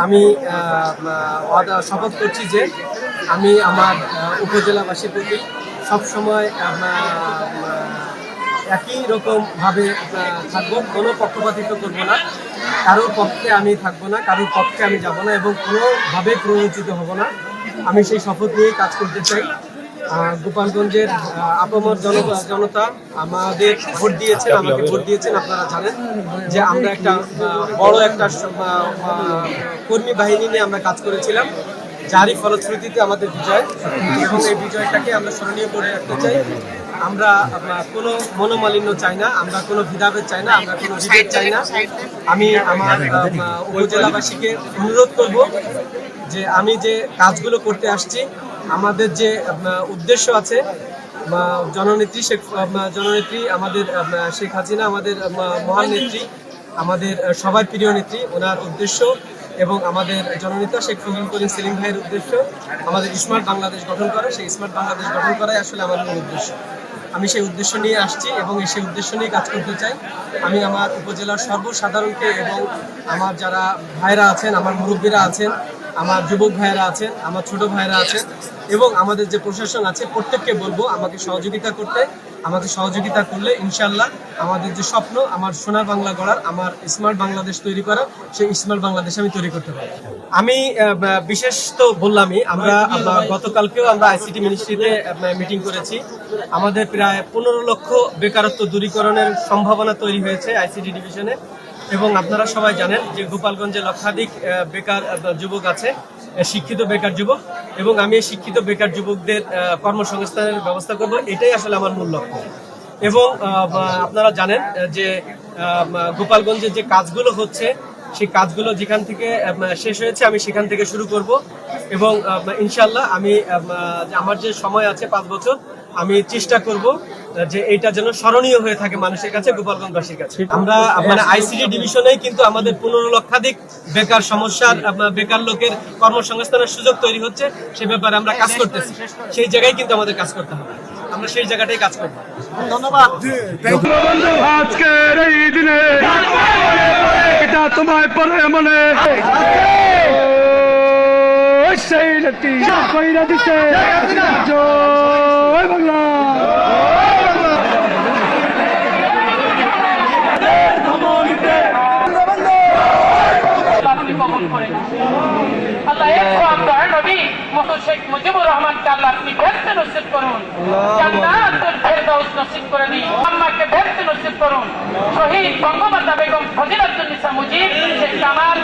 আমি শপথ করছি যে আমি আমার উপজেলাবাসীর প্রতি সবসময় একই রকমভাবে থাকবো, কোনো পক্ষপাতিত্ব করবো না, কারোর পক্ষে আমি থাকবো না, কারোর পক্ষে আমি যাব না এবং কোনোভাবে প্ররোচিত হব না। আমি সেই শপথ নিয়েই কাজ করতে চাই। গোপালগঞ্জের আপামর জনতা আমাকে ভোট দিয়েছেন। আপনারা জানেন যে আমরা একটা বড় একটা কর্মী বাহিনী নিয়ে আমরা কাজ করেছিলাম, যারই ফলশ্রুতিতে আমাদের বিজয়, এবং এই বিজয়টাকে আমরা স্মরণীয় করে রাখতে চাই। আমরা কোনো মনোমালিন্য চাই না, আমরা কোনো ভেদাভেদ চাই না, আমরা কোনো বিভেদ চাই না। আমি আমার উপজেলাবাসীকে অনুরোধ করব যে আমি যে কাজগুলো করতে আসছি, আমাদের যে উদ্দেশ্য আছে, জননেত্রী আমাদের শেখ হাসিনা, আমাদের মহান নেত্রী, আমাদের সবার প্রিয় নেত্রী, ওনার উদ্দেশ্য এবং আমাদের জননেতা শেখ ফজলুল করিম সেলিম ভাইয়ের উদ্দেশ্য আমাদের স্মার্ট বাংলাদেশ গঠন করা। সেই স্মার্ট বাংলাদেশ গঠন করাই আসলে আমার মূল উদ্দেশ্য। আমি সেই উদ্দেশ্য নিয়ে আসছি এবং সেই উদ্দেশ্য নিয়ে কাজ করতে চাই। আমি আমার উপজেলার সর্বসাধারণকে এবং আমার যারা ভাইরা আছেন, আমার মুরব্বীরা আছেন, আমার যুবক ভাইয়েরা আছেন, আমার ছোট ভাইয়েরা আছেন এবং আমাদের যে প্রশাসন আছে, প্রত্যেককে বলবো আমাকে সহযোগিতা করতে। আমাকে সহযোগিতা করলে ইনশাল্লাহ আমাদের যে স্বপ্ন, আমার সোনার বাংলা গড়ার, আমার স্মার্ট বাংলাদেশ তৈরি করা, সেই স্মার্ট বাংলাদেশ আমি তৈরি করতে পারি। আমি বিশেষ তো বললামই, আমরা গতকালকেও আমরা আইসিটি মিনিস্ট্রিতে মিটিং করেছি। আমাদের প্রায় 15 লক্ষ বেকারত্ব দূরীকরণের সম্ভাবনা তৈরি হয়েছে আইসিটি ডিভিশনে, এবং আপনারা সবাই জানেন যে গোপালগঞ্জে লক্ষাধিক বেকার যুবক আছে, শিক্ষিত বেকার যুবক, এবং আমি এই শিক্ষিত বেকার যুবকদের কর্মসংস্থানের ব্যবস্থা করব, এটাই আসলে আমার মূল লক্ষ্য। এবং আপনারা জানেন যে গোপালগঞ্জে যে কাজগুলো হচ্ছে, সেই কাজগুলো যেখান থেকে শেষ হয়েছে আমি সেখান থেকে শুরু করব, এবং ইনশাল্লাহ আমি আমার যে সময় আছে 5 বছর, আমি চেষ্টা করব যে এইটা যেন স্মরণীয় হয়ে থাকে মানুষের কাছে, গোপালগঞ্জবাসীর কাছে। আমরা আইসিটি ডিভিশনেই কিন্তু আমাদের 15 লক্ষাধিক বেকার সমস্যার বেকার লোকের কর্মসংস্থানের সুযোগ তৈরি হচ্ছে, সে ব্যাপারে আমরা কাজ করতেছি। সেই জায়গায় কিন্তু আমাদের কাজ করতে হবে, আমরা সেই জায়গাটাই কাজ করব। ধন্যবাদ। আজকের এই দিনে এটা তোমায় পরে মনে সেই নেত্রী কইরা দিতে জয় বাংলা। আল্লাহ এক দয়ার নবী শেখ মুজিবুর রহমানকে আল্লাহ আপনি বেহেশত নসিব করুন, জান্নাতুল ফেরদাউস নসিব করে দিন, আম্মাকে বেহেশত নসিব করুন। শহীদ বঙ্গমাতা বেগম ফজিলাতুন্নিসা মুজিব শেখ কামাল